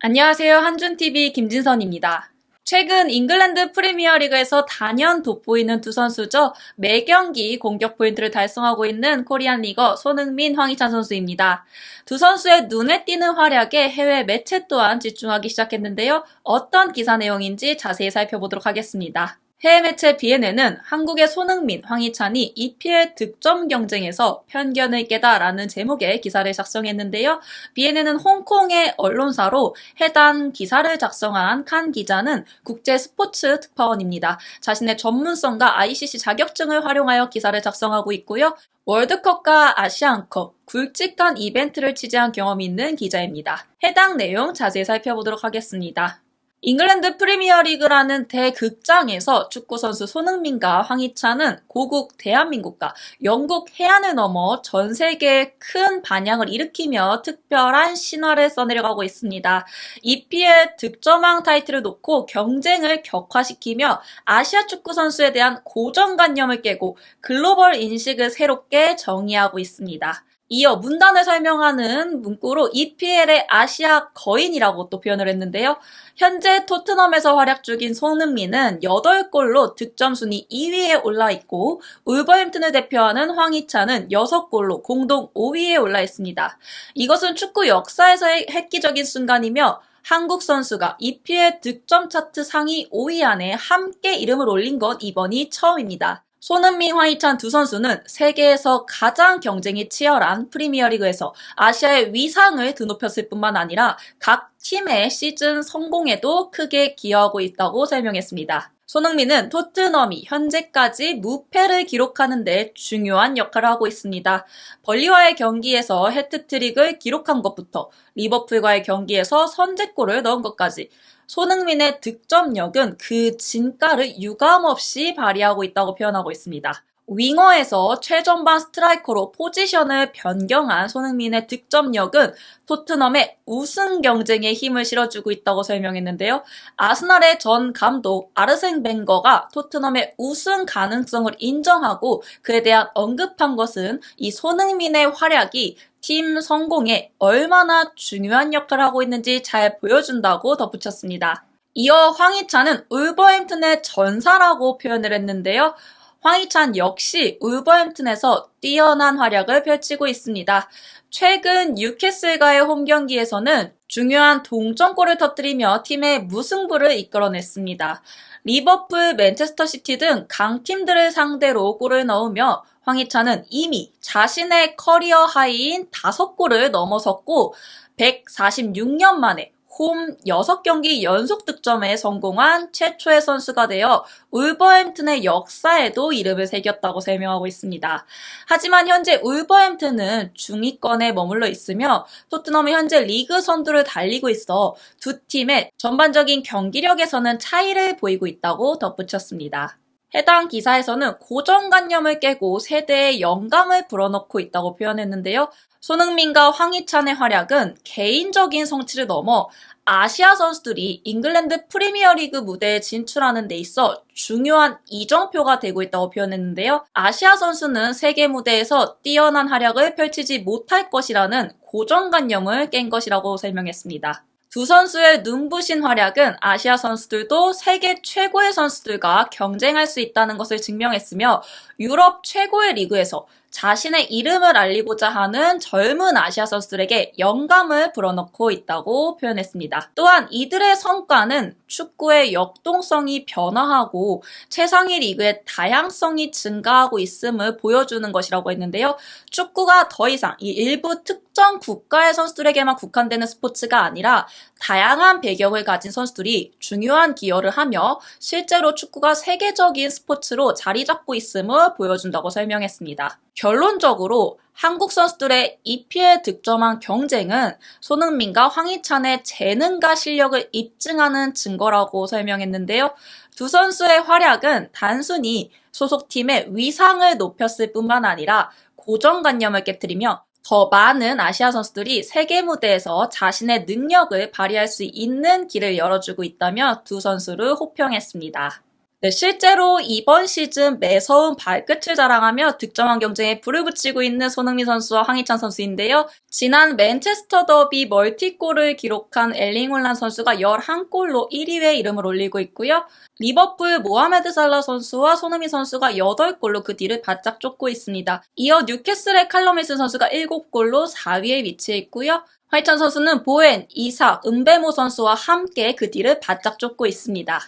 안녕하세요. 한준TV 김진선입니다. 최근 잉글랜드 프리미어리그에서 단연 돋보이는 두 선수죠. 매 경기 공격 포인트를 달성하고 있는 코리안 리거 손흥민, 황희찬 선수입니다. 두 선수의 눈에 띄는 활약에 해외 매체 또한 집중하기 시작했는데요. 어떤 기사 내용인지 자세히 살펴보도록 하겠습니다. 해외 매체 BNN은 한국의 손흥민, 황희찬이 EPL 득점 경쟁에서 편견을 깨다라는 제목의 기사를 작성했는데요. BNN은 홍콩의 언론사로 해당 기사를 작성한 칸 기자는 국제 스포츠 특파원입니다. 자신의 전문성과 ICC 자격증을 활용하여 기사를 작성하고 있고요. 월드컵과 아시안컵, 굵직한 이벤트를 취재한 경험이 있는 기자입니다. 해당 내용 자세히 살펴보도록 하겠습니다. 잉글랜드 프리미어리그라는 대극장에서 축구선수 손흥민과 황희찬은 고국 대한민국과 영국 해안을 넘어 전 세계에 큰 반향을 일으키며 특별한 신화를 써내려가고 있습니다. EPL 득점왕 타이틀을 놓고 경쟁을 격화시키며 아시아 축구선수에 대한 고정관념을 깨고 글로벌 인식을 새롭게 정의하고 있습니다. 이어 문단을 설명하는 문구로 EPL의 아시아 거인이라고 또 표현을 했는데요. 현재 토트넘에서 활약 중인 손흥민은 8골로 득점 순위 2위에 올라 있고 울버햄튼을 대표하는 황희찬은 6골로 공동 5위에 올라 있습니다. 이것은 축구 역사에서의 획기적인 순간이며 한국 선수가 EPL 득점 차트 상위 5위 안에 함께 이름을 올린 건 이번이 처음입니다. 손흥민, 황희찬 두 선수는 세계에서 가장 경쟁이 치열한 프리미어리그에서 아시아의 위상을 드높였을 뿐만 아니라 각 팀의 시즌 성공에도 크게 기여하고 있다고 설명했습니다. 손흥민은 토트넘이 현재까지 무패를 기록하는 데 중요한 역할을 하고 있습니다. 벌리와의 경기에서 해트트릭을 기록한 것부터 리버풀과의 경기에서 선제골을 넣은 것까지 손흥민의 득점력은 그 진가를 유감없이 발휘하고 있다고 표현하고 있습니다. 윙어에서 최전방 스트라이커로 포지션을 변경한 손흥민의 득점력은 토트넘의 우승 경쟁에 힘을 실어주고 있다고 설명했는데요. 아스날의 전 감독 아르센 벵거가 토트넘의 우승 가능성을 인정하고 그에 대한 언급한 것은 이 손흥민의 활약이 팀 성공에 얼마나 중요한 역할을 하고 있는지 잘 보여준다고 덧붙였습니다. 이어 황희찬은 울버햄튼의 전사라고 표현을 했는데요. 황희찬 역시 울버햄튼에서 뛰어난 활약을 펼치고 있습니다. 최근 뉴캐슬과의 홈 경기에서는 중요한 동점골을 터뜨리며 팀의 무승부를 이끌어냈습니다. 리버풀, 맨체스터시티 등 강팀들을 상대로 골을 넣으며 황희찬은 이미 자신의 커리어 하이인 5골을 넘어섰고 146년 만에 홈 6경기 연속 득점에 성공한 최초의 선수가 되어 울버햄튼의 역사에도 이름을 새겼다고 설명하고 있습니다. 하지만 현재 울버햄튼은 중위권에 머물러 있으며 토트넘이 현재 리그 선두를 달리고 있어 두 팀의 전반적인 경기력에서는 차이를 보이고 있다고 덧붙였습니다. 해당 기사에서는 고정관념을 깨고 세대에 영감을 불어넣고 있다고 표현했는데요. 손흥민과 황희찬의 활약은 개인적인 성취를 넘어 아시아 선수들이 잉글랜드 프리미어리그 무대에 진출하는 데 있어 중요한 이정표가 되고 있다고 표현했는데요. 아시아 선수는 세계 무대에서 뛰어난 활약을 펼치지 못할 것이라는 고정관념을 깬 것이라고 설명했습니다. 두 선수의 눈부신 활약은 아시아 선수들도 세계 최고의 선수들과 경쟁할 수 있다는 것을 증명했으며 유럽 최고의 리그에서 자신의 이름을 알리고자 하는 젊은 아시아 선수들에게 영감을 불어넣고 있다고 표현했습니다. 또한 이들의 성과는 축구의 역동성이 변화하고 최상위 리그의 다양성이 증가하고 있음을 보여주는 것이라고 했는데요. 축구가 더 이상 이 일부 특정 국가의 선수들에게만 국한되는 스포츠가 아니라 다양한 배경을 가진 선수들이 중요한 기여를 하며 실제로 축구가 세계적인 스포츠로 자리 잡고 있음을 보여준다고 설명했습니다. 결론적으로 한국 선수들의 EPL 득점왕 경쟁은 손흥민과 황희찬의 재능과 실력을 입증하는 증거라고 설명했는데요. 두 선수의 활약은 단순히 소속팀의 위상을 높였을 뿐만 아니라 고정관념을 깨뜨리며 더 많은 아시아 선수들이 세계 무대에서 자신의 능력을 발휘할 수 있는 길을 열어주고 있다며 두 선수를 호평했습니다. 네, 실제로 이번 시즌 매서운 발끝을 자랑하며 득점왕 경쟁에 불을 붙이고 있는 손흥민 선수와 황희찬 선수인데요. 지난 맨체스터 더비 멀티골을 기록한 엘링 홀란 선수가 11골로 1위에 이름을 올리고 있고요. 리버풀 모하메드 살라 선수와 손흥민 선수가 8골로 그 뒤를 바짝 쫓고 있습니다. 이어 뉴캐슬의 칼럼 윌슨 선수가 7골로 4위에 위치해 있고요. 황희찬 선수는 보엔, 이삭, 은베모 선수와 함께 그 뒤를 바짝 쫓고 있습니다.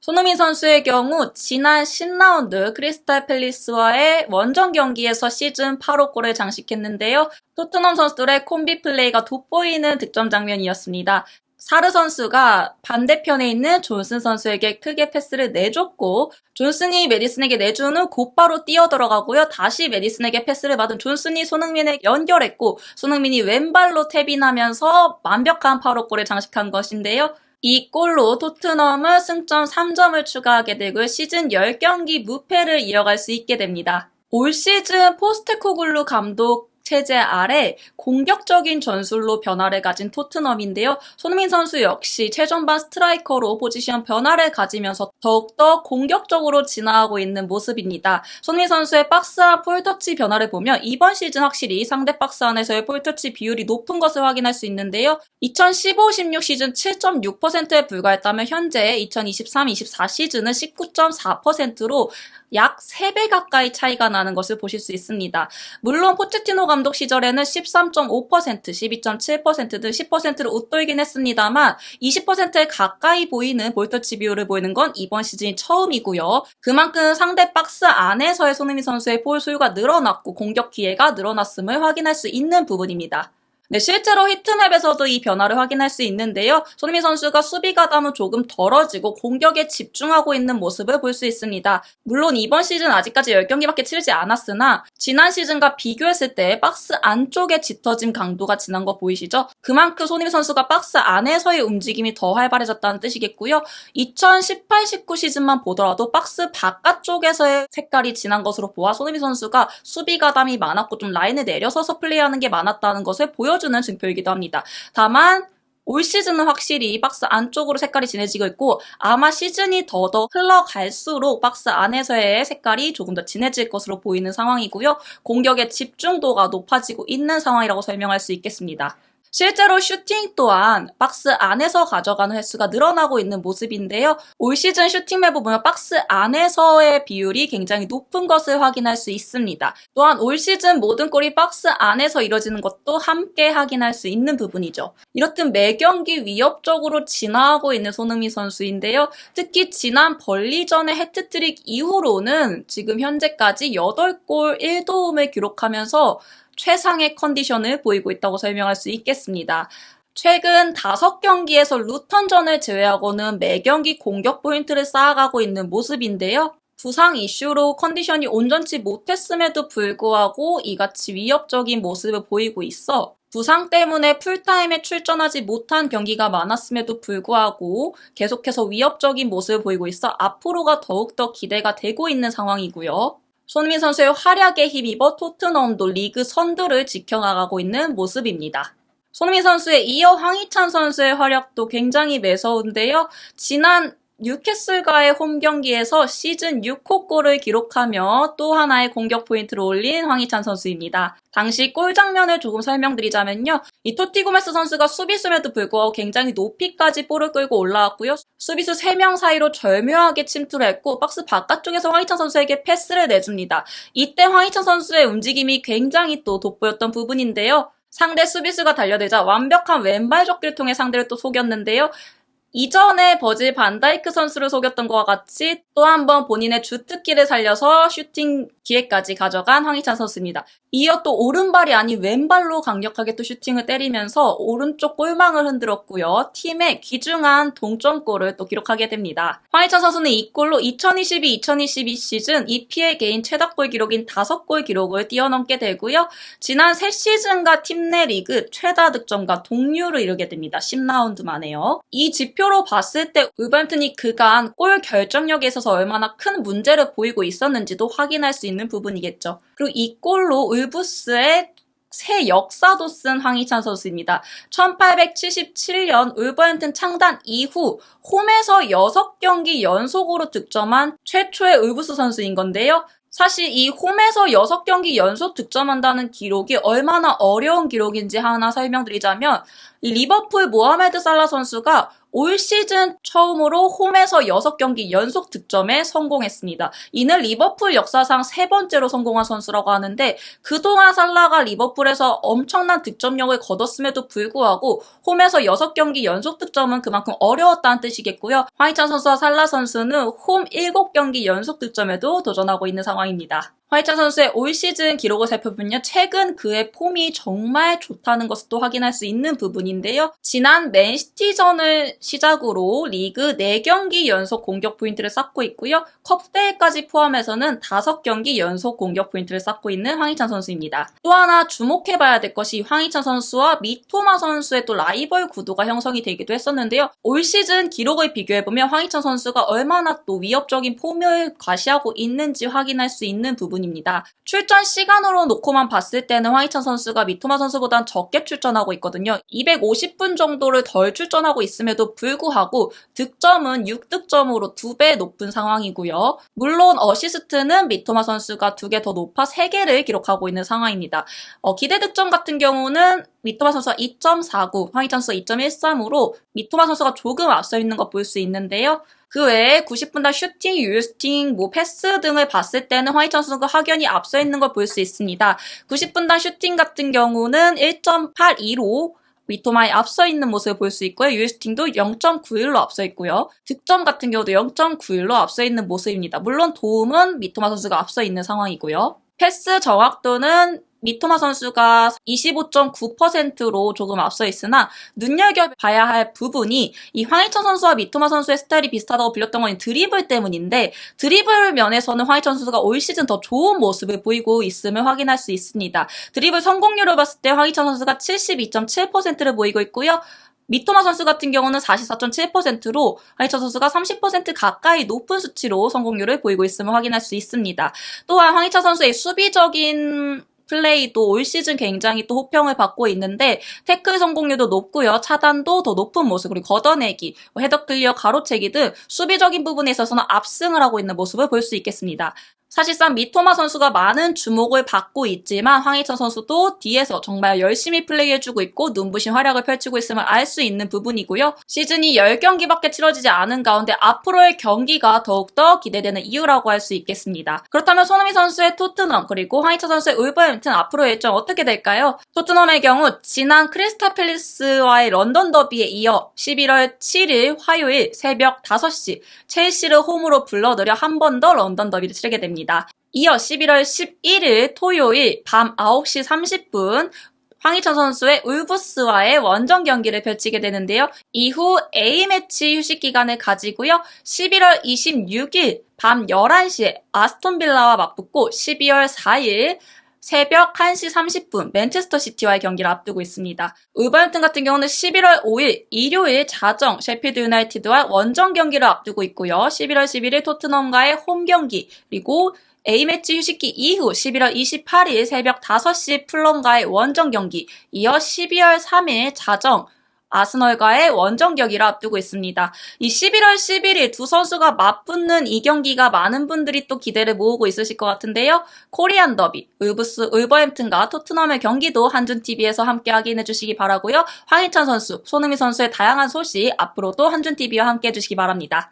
손흥민 선수의 경우 지난 10라운드 크리스탈 팰리스와의 원정 경기에서 시즌 8호 골을 장식했는데요. 토트넘 선수들의 콤비 플레이가 돋보이는 득점 장면이었습니다. 사르 선수가 반대편에 있는 존슨 선수에게 크게 패스를 내줬고 존슨이 메디슨에게 내준 후 곧바로 뛰어들어가고요. 다시 메디슨에게 패스를 받은 존슨이 손흥민에게 연결했고 손흥민이 왼발로 탭인하면서 완벽한 8호 골을 장식한 것인데요. 이 골로 토트넘은 승점 3점을 추가하게 되고 시즌 10경기 무패를 이어갈 수 있게 됩니다. 올 시즌 포스테코글루 감독 체제 아래 공격적인 전술로 변화를 가진 토트넘인데요. 손흥민 선수 역시 최전방 스트라이커로 포지션 변화를 가지면서 더욱더 공격적으로 진화하고 있는 모습입니다. 손흥민 선수의 박스 안 볼터치 변화를 보면 이번 시즌 확실히 상대 박스 안에서의 볼터치 비율이 높은 것을 확인할 수 있는데요. 2015-16 시즌 7.6%에 불과했다면 현재 2023-24 시즌은 19.4%로 약 3배 가까이 차이가 나는 것을 보실 수 있습니다. 물론 포체티노 감독 시절에는 13.5%, 12.7% 등 10%를 웃돌긴 했습니다만 20%에 가까이 보이는 볼터치 비율을 보이는 건 이번 시즌이 처음이고요. 그만큼 상대 박스 안에서의 손흥민 선수의 볼 소유가 늘어났고 공격 기회가 늘어났음을 확인할 수 있는 부분입니다. 네, 실제로 히트맵에서도 이 변화를 확인할 수 있는데요. 손흥민 선수가 수비 가담은 조금 덜어지고 공격에 집중하고 있는 모습을 볼 수 있습니다. 물론 이번 시즌 아직까지 10경기밖에 치르지 않았으나 지난 시즌과 비교했을 때 박스 안쪽의 짙어짐 강도가 진한 거 보이시죠? 그만큼 손흥민 선수가 박스 안에서의 움직임이 더 활발해졌다는 뜻이겠고요. 2018-19 시즌만 보더라도 박스 바깥쪽에서의 색깔이 진한 것으로 보아 손흥민 선수가 수비 가담이 많았고 좀 라인을 내려서서 플레이하는 게 많았다는 것을 보여주는 증표이기도 합니다. 다만 올 시즌은 확실히 박스 안쪽으로 색깔이 진해지고 있고 아마 시즌이 더더 흘러갈수록 박스 안에서의 색깔이 조금 더 진해질 것으로 보이는 상황이고요. 공격의 집중도가 높아지고 있는 상황이라고 설명할 수 있겠습니다. 실제로 슈팅 또한 박스 안에서 가져가는 횟수가 늘어나고 있는 모습인데요. 올 시즌 슈팅맵을 보면 박스 안에서의 비율이 굉장히 높은 것을 확인할 수 있습니다. 또한 올 시즌 모든 골이 박스 안에서 이뤄지는 것도 함께 확인할 수 있는 부분이죠. 이렇듯 매 경기 위협적으로 진화하고 있는 손흥민 선수인데요. 특히 지난 벌리전의 해트트릭 이후로는 지금 현재까지 8골 1도움을 기록하면서 최상의 컨디션을 보이고 있다고 설명할 수 있겠습니다. 최근 5경기에서 루턴전을 제외하고는 매 경기 공격 포인트를 쌓아가고 있는 모습인데요. 부상 이슈로 컨디션이 온전치 못했음에도 불구하고 이같이 위협적인 모습을 보이고 있어 부상 때문에 풀타임에 출전하지 못한 경기가 많았음에도 불구하고 계속해서 위협적인 모습을 보이고 있어 앞으로가 더욱더 기대가 되고 있는 상황이고요. 손흥민 선수의 활약에 힘입어 토트넘도 리그 선두를 지켜나가고 있는 모습입니다. 손흥민 선수에 이어 황희찬 선수의 활약도 굉장히 매서운데요. 지난 뉴캐슬과의 홈 경기에서 시즌 6호 골을 기록하며 또 하나의 공격 포인트를 올린 황희찬 선수입니다. 당시 골 장면을 조금 설명드리자면요. 이 토티 고메스 선수가 수비수임에도 불구하고 굉장히 높이까지 볼을 끌고 올라왔고요. 수비수 3명 사이로 절묘하게 침투를 했고 박스 바깥쪽에서 황희찬 선수에게 패스를 내줍니다. 이때 황희찬 선수의 움직임이 굉장히 또 돋보였던 부분인데요. 상대 수비수가 달려들자 완벽한 왼발 접기를 통해 상대를 또 속였는데요. 이전에 버질 반다이크 선수를 속였던 것과 같이 또 한 번 본인의 주특기를 살려서 슈팅 기회까지 가져간 황희찬 선수입니다. 이어 또 오른발이 아닌 왼발로 강력하게 또 슈팅을 때리면서 오른쪽 골망을 흔들었고요. 팀의 귀중한 동점골을 또 기록하게 됩니다. 황희찬 선수는 이 골로 2022-2022 시즌 EPL 개인 최다골 기록인 5골 기록을 뛰어넘게 되고요. 지난 3시즌과 팀 내 리그 최다 득점과 동률을 이루게 됩니다. 10라운드 만에요. 이 지표로 봤을 때 울버햄튼이 그간 골 결정력에 있어서 얼마나 큰 문제를 보이고 있었는지도 확인할 수 있는 부분이겠죠. 그리고 이 골로 울브스의 새 역사도 쓴 황희찬 선수입니다. 1877년 울버햄튼 창단 이후 홈에서 6경기 연속으로 득점한 최초의 울브스 선수인 건데요. 사실 이 홈에서 6경기 연속 득점한다는 기록이 얼마나 어려운 기록인지 하나 설명드리자면 이 리버풀 모하메드 살라 선수가 올 시즌 처음으로 홈에서 6경기 연속 득점에 성공했습니다. 이는 리버풀 역사상 3번째로 성공한 선수라고 하는데 그동안 살라가 리버풀에서 엄청난 득점력을 거뒀음에도 불구하고 홈에서 6경기 연속 득점은 그만큼 어려웠다는 뜻이겠고요. 황희찬 선수와 살라 선수는 홈 7경기 연속 득점에도 도전하고 있는 상황입니다. 황희찬 선수의 올 시즌 기록을 살펴보면요. 최근 그의 폼이 정말 좋다는 것을 또 확인할 수 있는 부분인데요. 지난 맨시티전을 시작으로 리그 4경기 연속 공격 포인트를 쌓고 있고요. 컵대회까지 포함해서는 5경기 연속 공격 포인트를 쌓고 있는 황희찬 선수입니다. 또 하나 주목해봐야 될 것이 황희찬 선수와 미토마 선수의 또 라이벌 구도가 형성이 되기도 했었는데요. 올 시즌 기록을 비교해보면 황희찬 선수가 얼마나 또 위협적인 폼을 과시하고 있는지 확인할 수 있는 부분입니다. 출전 시간으로 놓고만 봤을 때는 황희찬 선수가 미토마 선수보단 적게 출전하고 있거든요. 250분 정도를 덜 출전하고 있음에도 불구하고 득점은 6득점으로 2배 높은 상황이고요. 물론 어시스트는 미토마 선수가 2개 더 높아 3개를 기록하고 있는 상황입니다. 기대 득점 같은 경우는 미토마 선수가 2.49, 황희찬 선수가 2.13으로 미토마 선수가 조금 앞서 있는 거 볼 수 있는데요. 그 외에 90분당 슈팅, 유효슈팅, 패스 등을 봤을 때는 황희찬 선수가 확연히 앞서 있는 걸 볼 수 있습니다. 90분당 슈팅 같은 경우는 1.82로 미토마에 앞서 있는 모습을 볼 수 있고요. 유효슈팅도 0.91로 앞서 있고요. 득점 같은 경우도 0.91로 앞서 있는 모습입니다. 물론 도움은 미토마 선수가 앞서 있는 상황이고요. 패스 정확도는 미토마 선수가 25.9%로 조금 앞서 있으나 눈여겨봐야 할 부분이 이 황희찬 선수와 미토마 선수의 스타일이 비슷하다고 불렸던 건 드리블 때문인데 드리블 면에서는 황희찬 선수가 올 시즌 더 좋은 모습을 보이고 있음을 확인할 수 있습니다. 드리블 성공률을 봤을 때 황희찬 선수가 72.7%를 보이고 있고요. 미토마 선수 같은 경우는 44.7%로 황희찬 선수가 30% 가까이 높은 수치로 성공률을 보이고 있음을 확인할 수 있습니다. 또한 황희찬 선수의 수비적인 플레이도 올 시즌 굉장히 또 호평을 받고 있는데 태클 성공률도 높고요. 차단도 더 높은 모습, 그리고 걷어내기, 헤더 클리어, 가로채기 등 수비적인 부분에 있어서는 압승을 하고 있는 모습을 볼 수 있겠습니다. 사실상 미토마 선수가 많은 주목을 받고 있지만 황희찬 선수도 뒤에서 정말 열심히 플레이해주고 있고 눈부신 활약을 펼치고 있음을 알 수 있는 부분이고요. 시즌이 10경기밖에 치러지지 않은 가운데 앞으로의 경기가 더욱더 기대되는 이유라고 할 수 있겠습니다. 그렇다면 손흥민 선수의 토트넘 그리고 황희찬 선수의 울버햄튼 앞으로의 일정 어떻게 될까요? 토트넘의 경우 지난 크리스탈 팰리스와의 런던 더비에 이어 11월 7일 화요일 새벽 5시 첼시를 홈으로 불러들여 한 번 더 런던 더비를 치르게 됩니다. 이어 11월 11일 토요일 밤 9시 30분 황희찬 선수의 울브스와의 원정 경기를 펼치게 되는데요. 이후 A매치 휴식 기간을 가지고요. 11월 26일 밤 11시에 아스톤 빌라와 맞붙고 12월 4일 새벽 1시 30분 맨체스터 시티와의 경기를 앞두고 있습니다. 울버햄튼 같은 경우는 11월 5일 일요일 자정 셰필드 유나이티드와 원정 경기를 앞두고 있고요. 11월 11일 토트넘과의 홈 경기 그리고 A매치 휴식기 이후 11월 28일 새벽 5시 풀럼과의 원정 경기 이어 12월 3일 자정 아스널과의 원정 경기를 앞두고 있습니다. 이 11월 11일 두 선수가 맞붙는 이 경기가 많은 분들이 또 기대를 모으고 있으실 것 같은데요. 코리안 더비, 울버햄튼과 토트넘의 경기도 한준TV에서 함께 확인해 주시기 바라고요. 황희찬 선수, 손흥민 선수의 다양한 소식 앞으로도 한준TV와 함께 해주시기 바랍니다.